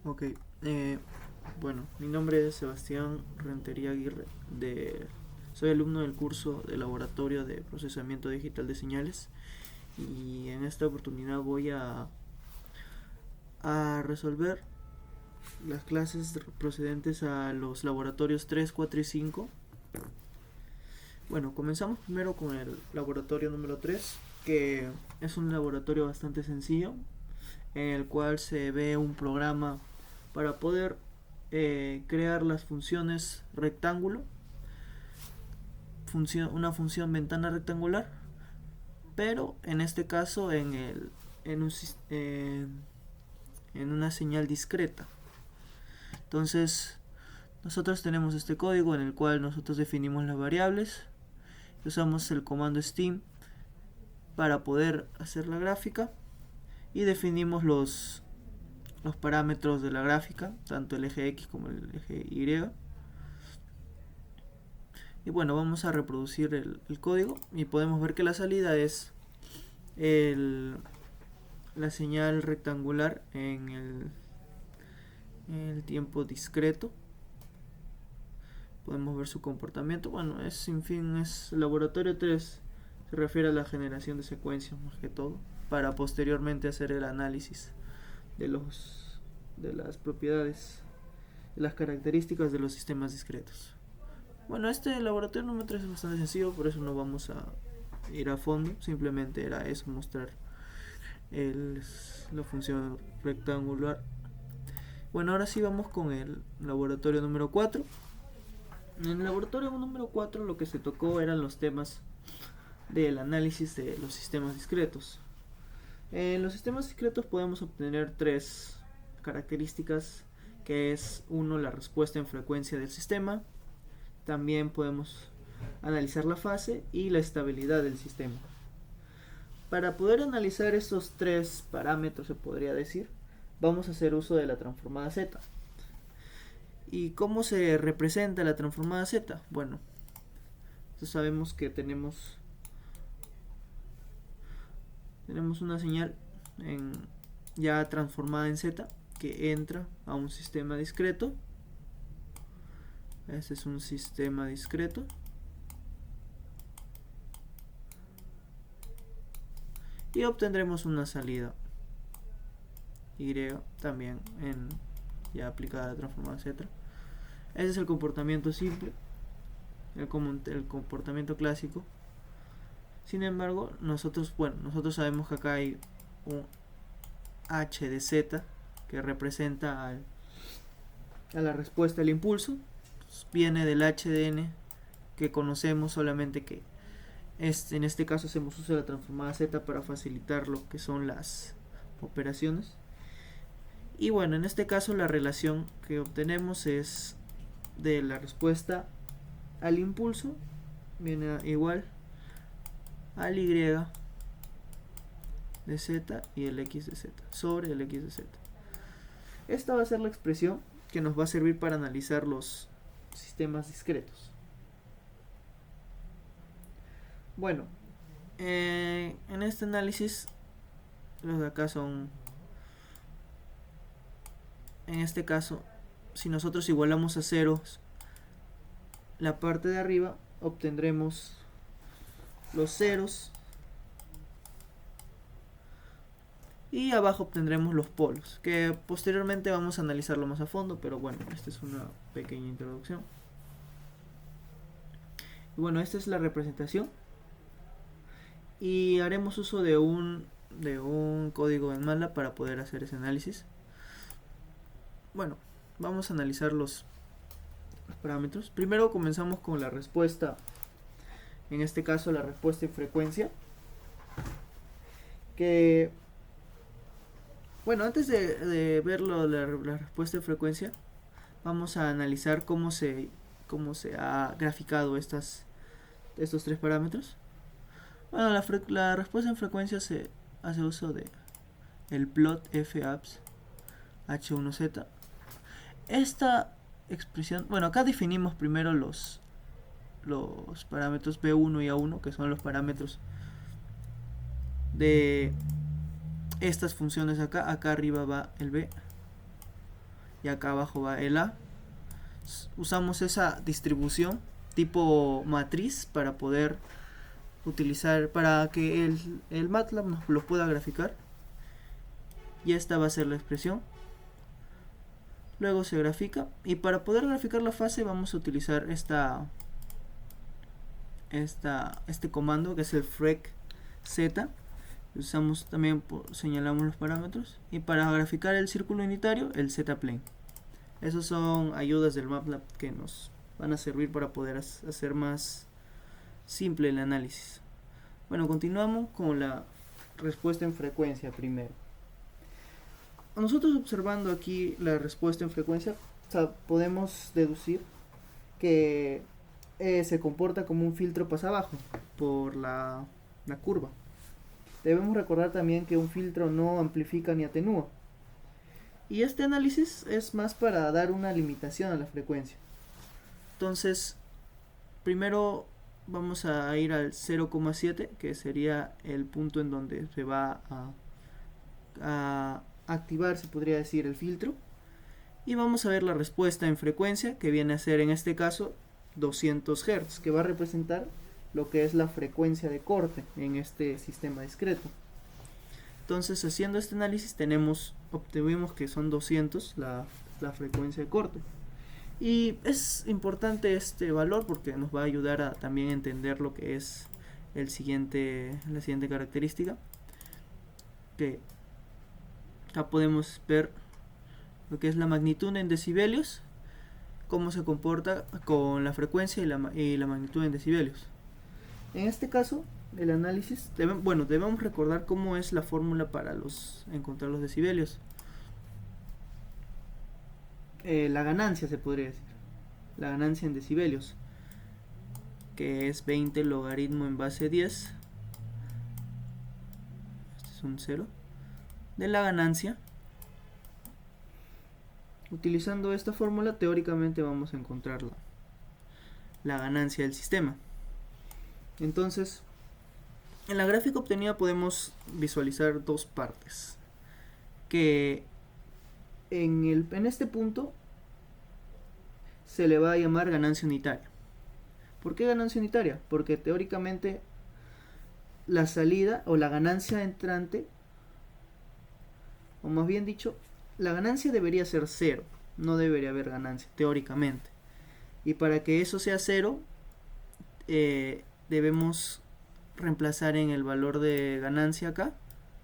Ok, bueno, mi nombre es Sebastián Rentería Aguirre, soy alumno del curso de Laboratorio de Procesamiento Digital de Señales y en esta oportunidad voy a resolver las clases procedentes a los laboratorios 3, 4 y 5. Bueno, comenzamos primero con el laboratorio número 3, que es un laboratorio bastante sencillo, en el cual se ve un programa para poder crear las funciones rectángulo, una función ventana rectangular, pero en este caso en, un, en una señal discreta. Entonces nosotros tenemos este código en el cual nosotros definimos las variables, usamos el comando steam para poder hacer la gráfica y definimos los parámetros de la gráfica, tanto el eje X como el eje Y. Y bueno, vamos a reproducir el código y podemos ver que la salida es la señal rectangular en el tiempo discreto. Podemos ver su comportamiento. Bueno, es sin fin, es laboratorio 3. Se refiere a la generación de secuencias más que todo, para posteriormente hacer el análisis de las propiedades, de las características de los sistemas discretos. Bueno, este laboratorio número 3 es bastante sencillo, por eso no vamos a ir a fondo, simplemente era eso, mostrar la función rectangular. Bueno, ahora sí vamos con el laboratorio número 4. En el laboratorio número 4 lo que se tocó eran los temas del análisis de los sistemas discretos. En los sistemas discretos podemos obtener tres características, que es uno, la respuesta en frecuencia del sistema. También podemos analizar la fase y la estabilidad del sistema. Para poder analizar estos tres parámetros, se podría decir, vamos a hacer uso de la transformada Z. ¿Y cómo se representa la transformada Z? Bueno, sabemos que tenemos una señal ya transformada en Z que entra a un sistema discreto. Este es un sistema discreto. Y obtendremos una salida Y también ya aplicada a la transformada Z. Ese es el comportamiento simple, el comportamiento clásico. Sin embargo, nosotros sabemos que acá hay un H de Z que representa a la respuesta al impulso. Viene del H de N que conocemos, solamente que en este caso hacemos uso de la transformada Z para facilitar lo que son las operaciones. Y bueno, en este caso la relación que obtenemos es de la respuesta al impulso, viene igual al Y de Z y el X de Z sobre el X de Z. Esta va a ser la expresión que nos va a servir para analizar los sistemas discretos. Bueno, en este análisis, los de acá son, en este caso, si nosotros igualamos a ceros la parte de arriba, obtendremos los ceros y abajo obtendremos los polos, que posteriormente vamos a analizarlo más a fondo, pero bueno, esta es una pequeña introducción. Y bueno, esta es la representación y haremos uso de un código en MATLAB para poder hacer ese análisis. Bueno, vamos a analizar los parámetros. Primero comenzamos con la respuesta, en este caso la respuesta en frecuencia, que bueno, antes de ver la respuesta en frecuencia, vamos a analizar cómo se ha graficado estos tres parámetros. Bueno, la respuesta en frecuencia se hace uso de el plot f-abs h1z. Esta expresión, bueno, acá definimos primero los parámetros b1 y a1, que son los parámetros de estas funciones acá. Acá arriba va el b. y acá abajo va el A. Usamos esa distribución tipo matriz para poder utilizar, para que el MATLAB nos lo pueda graficar, y esta va a ser la expresión. Luego se grafica, y para poder graficar la fase vamos a utilizar este comando que es el frec z. Usamos también, señalamos los parámetros, y para graficar el círculo unitario el z-plane. Esas son ayudas del MATLAB que nos van a servir para poder hacer más simple el análisis. Bueno, continuamos con la respuesta en frecuencia primero. Nosotros observando aquí la respuesta en frecuencia, podemos deducir que se comporta como un filtro pasa abajo por la curva. Debemos recordar también que un filtro no amplifica ni atenúa. Y este análisis es más para dar una limitación a la frecuencia. Entonces, primero vamos a ir al 0,7, que sería el punto en donde se va a activar, se podría decir, el filtro. Y vamos a ver la respuesta en frecuencia, que viene a ser en este caso 200 Hz, que va a representar lo que es la frecuencia de corte en este sistema discreto. Entonces, haciendo este análisis obtuvimos que son 200 la frecuencia de corte. Y es importante este valor porque nos va a ayudar a también entender lo que es la siguiente característica, que acá podemos ver lo que es la magnitud en decibelios, cómo se comporta con la frecuencia y la magnitud en decibelios. En este caso, el análisis, debemos recordar cómo es la fórmula para encontrar los decibelios. La ganancia, se podría decir, la ganancia en decibelios, que es 20 logaritmo en base 10, este es un 0, de la ganancia. Utilizando esta fórmula, teóricamente vamos a encontrar la ganancia del sistema. Entonces, en la gráfica obtenida podemos visualizar dos partes, que en este punto se le va a llamar ganancia unitaria. ¿Por qué ganancia unitaria? Porque teóricamente la salida o la ganancia entrante, o más bien dicho, la ganancia debería ser 0, no debería haber ganancia, teóricamente. Y para que eso sea 0, debemos reemplazar en el valor de ganancia acá,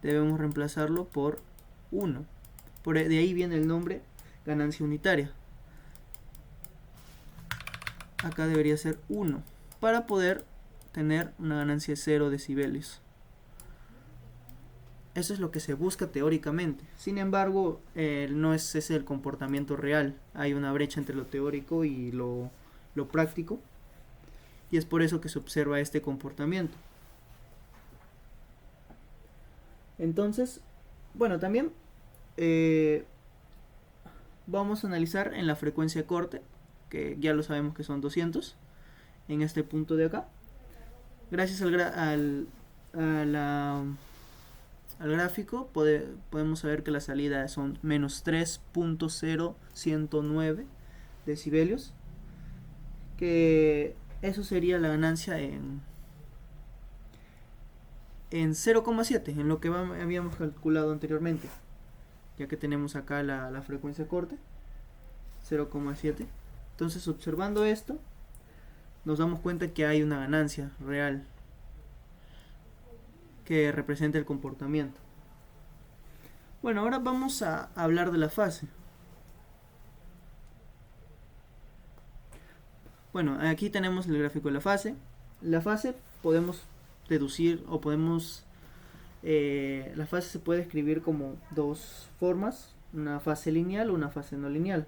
debemos reemplazarlo por 1. De ahí viene el nombre ganancia unitaria. Acá debería ser 1 para poder tener una ganancia de 0 decibelios. Eso es lo que se busca teóricamente. Sin embargo, no es ese el comportamiento real. Hay una brecha entre lo teórico y lo práctico. Y es por eso que se observa este comportamiento. Entonces, bueno, también vamos a analizar en la frecuencia de corte, que ya lo sabemos que son 200, en este punto de acá. Gracias al gráfico podemos saber que la salida son menos 3.0109 decibelios, que eso sería la ganancia en 0,7, en lo que habíamos calculado anteriormente, ya que tenemos acá la frecuencia de corte 0,7. Entonces, observando esto, nos damos cuenta que hay una ganancia real que representa el comportamiento. Bueno, ahora vamos a hablar de la fase. Bueno, aquí tenemos el gráfico de la fase. La fase podemos deducir o la fase se puede escribir como dos formas, una fase lineal o una fase no lineal.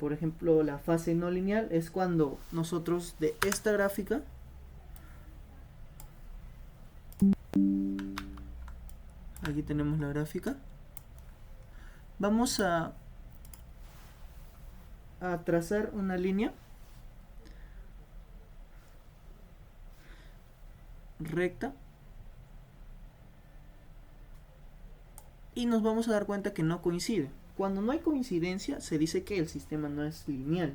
Por ejemplo, la fase no lineal es cuando nosotros de esta gráfica aquí tenemos la gráfica, vamos a trazar una línea recta y nos vamos a dar cuenta que no coincide. Cuando no hay coincidencia, se dice que el sistema no es lineal.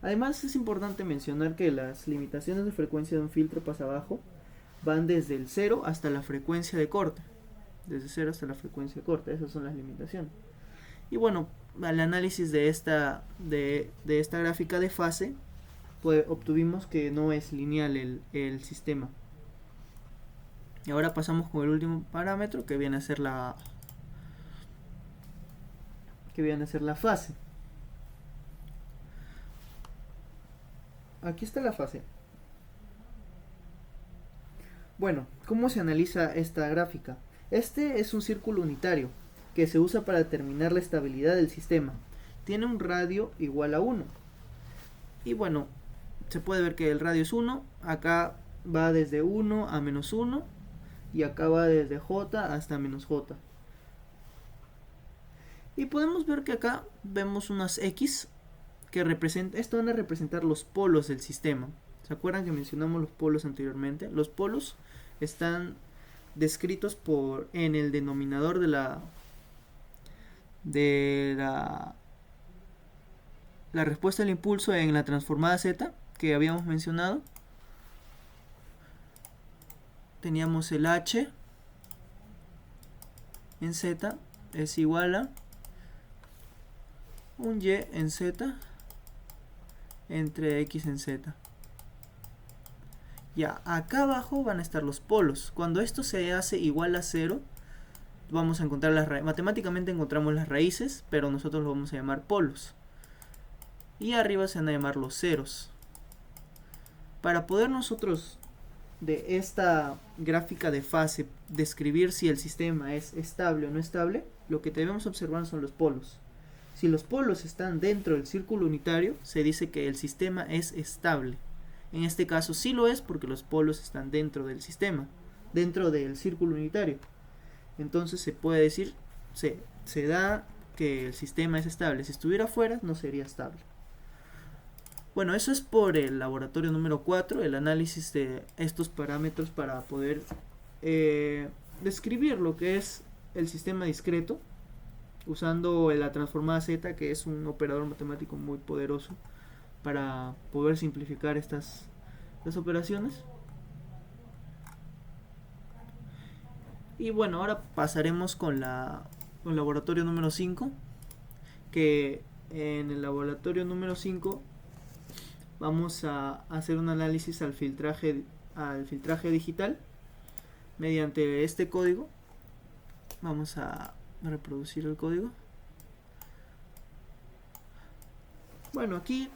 Además, es importante mencionar que las limitaciones de frecuencia de un filtro pasabajo van desde el 0 hasta la frecuencia de corte. Desde 0 hasta la frecuencia de corte, esas son las limitaciones. Y bueno, al análisis de esta gráfica de fase, pues obtuvimos que no es lineal el sistema. Y ahora pasamos con el último parámetro, que viene a ser la fase. Aquí está la fase. Bueno, ¿cómo se analiza esta gráfica? Este es un círculo unitario que se usa para determinar la estabilidad del sistema. Tiene un radio igual a 1. Y bueno, se puede ver que el radio es 1. Acá va desde 1 a menos 1. Y acá va desde J hasta menos J. Y podemos ver que acá vemos unas X que representan, esto van a representar los polos del sistema. ¿Se acuerdan que mencionamos los polos anteriormente? Los polos están descritos en el denominador de la respuesta al impulso en la transformada Z que habíamos mencionado. Teníamos el H en Z es igual a un Y en Z entre X en Z. Ya, acá abajo van a estar los polos. Cuando esto se hace igual a 0, vamos a encontrar las raíces. Matemáticamente encontramos las raíces, pero nosotros lo vamos a llamar polos. Y arriba se van a llamar los ceros. Para poder nosotros de esta gráfica de fase describir si el sistema es estable o no estable, lo que debemos observar son los polos. Si los polos están dentro del círculo unitario, se dice que el sistema es estable. En este caso sí lo es porque los polos están dentro del sistema, dentro del círculo unitario. Entonces se puede decir, se da que el sistema es estable. Si estuviera fuera, no sería estable. Bueno, eso es por el laboratorio número 4, el análisis de estos parámetros para poder describir lo que es el sistema discreto, usando la transformada Z, que es un operador matemático muy poderoso para poder simplificar estas operaciones. Y bueno, ahora pasaremos con el laboratorio número 5, que en el laboratorio número 5 vamos a hacer un análisis al filtraje digital mediante este código. Vamos a reproducir el código. Bueno, aquí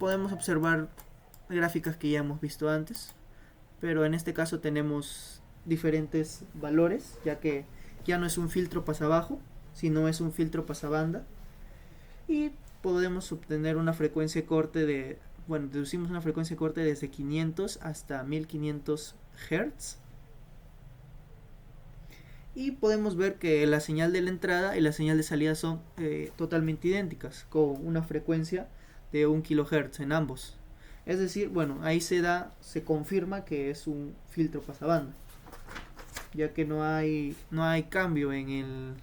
podemos observar gráficas que ya hemos visto antes, pero en este caso tenemos diferentes valores, ya que ya no es un filtro pasabajo, sino es un filtro pasabanda, y podemos obtener una frecuencia de corte deducimos una frecuencia de corte desde 500 hasta 1500 Hz. Y podemos ver que la señal de la entrada y la señal de salida son totalmente idénticas, con una frecuencia de 1 kHz en ambos. Es decir, bueno, ahí se confirma que es un filtro pasabanda, ya que no hay cambio en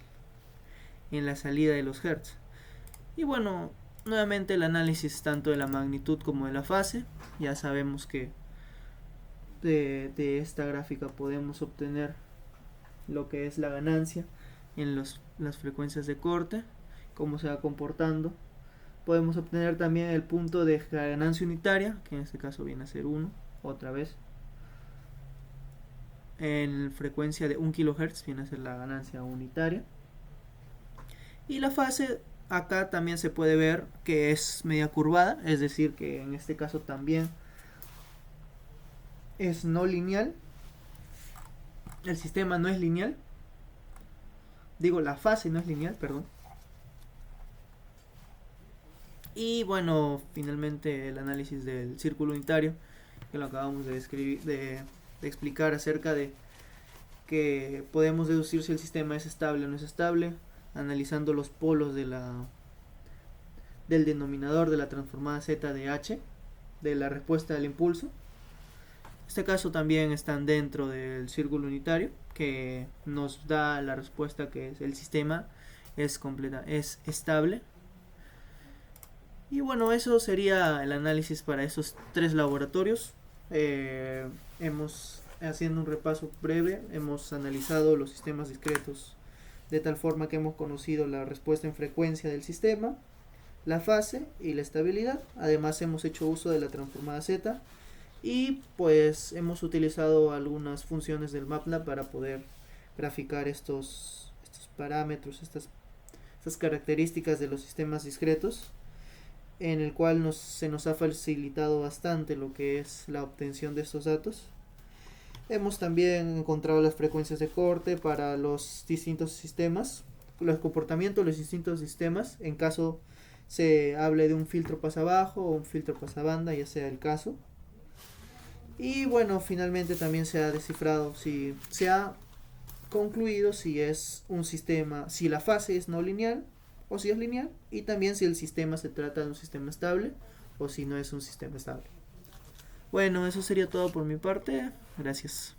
la salida de los hertz. Y bueno, nuevamente el análisis tanto de la magnitud como de la fase. Ya sabemos que de esta gráfica podemos obtener lo que es la ganancia en las frecuencias de corte, cómo se va comportando. Podemos obtener también el punto de ganancia unitaria, que en este caso viene a ser 1, otra vez. En frecuencia de 1 kHz viene a ser la ganancia unitaria. Y la fase, acá también se puede ver que es media curvada, es decir que en este caso también es no lineal. El sistema no es lineal. Digo, la fase no es lineal, perdón. Y bueno, finalmente el análisis del círculo unitario, que lo acabamos de explicar acerca de que podemos deducir si el sistema es estable o no es estable, analizando los polos del denominador de la transformada Z de H, de la respuesta del impulso. En este caso también están dentro del círculo unitario, que nos da la respuesta que es el sistema es estable. Y bueno, eso sería el análisis para esos 3 laboratorios. Haciendo un repaso breve, hemos analizado los sistemas discretos de tal forma que hemos conocido la respuesta en frecuencia del sistema, la fase y la estabilidad. Además hemos hecho uso de la transformada Z y pues hemos utilizado algunas funciones del MATLAB para poder graficar estos parámetros, estas características de los sistemas discretos, en el cual se nos ha facilitado bastante lo que es la obtención de estos datos. Hemos también encontrado las frecuencias de corte para los distintos sistemas, los comportamientos de los distintos sistemas, en caso se hable de un filtro pasabajo o un filtro pasabanda, ya sea el caso. Y bueno, finalmente también se ha descifrado, si se ha concluido si es un sistema, si la fase es no lineal o si es lineal, y también si el sistema se trata de un sistema estable o si no es un sistema estable. Bueno, eso sería todo por mi parte. Gracias.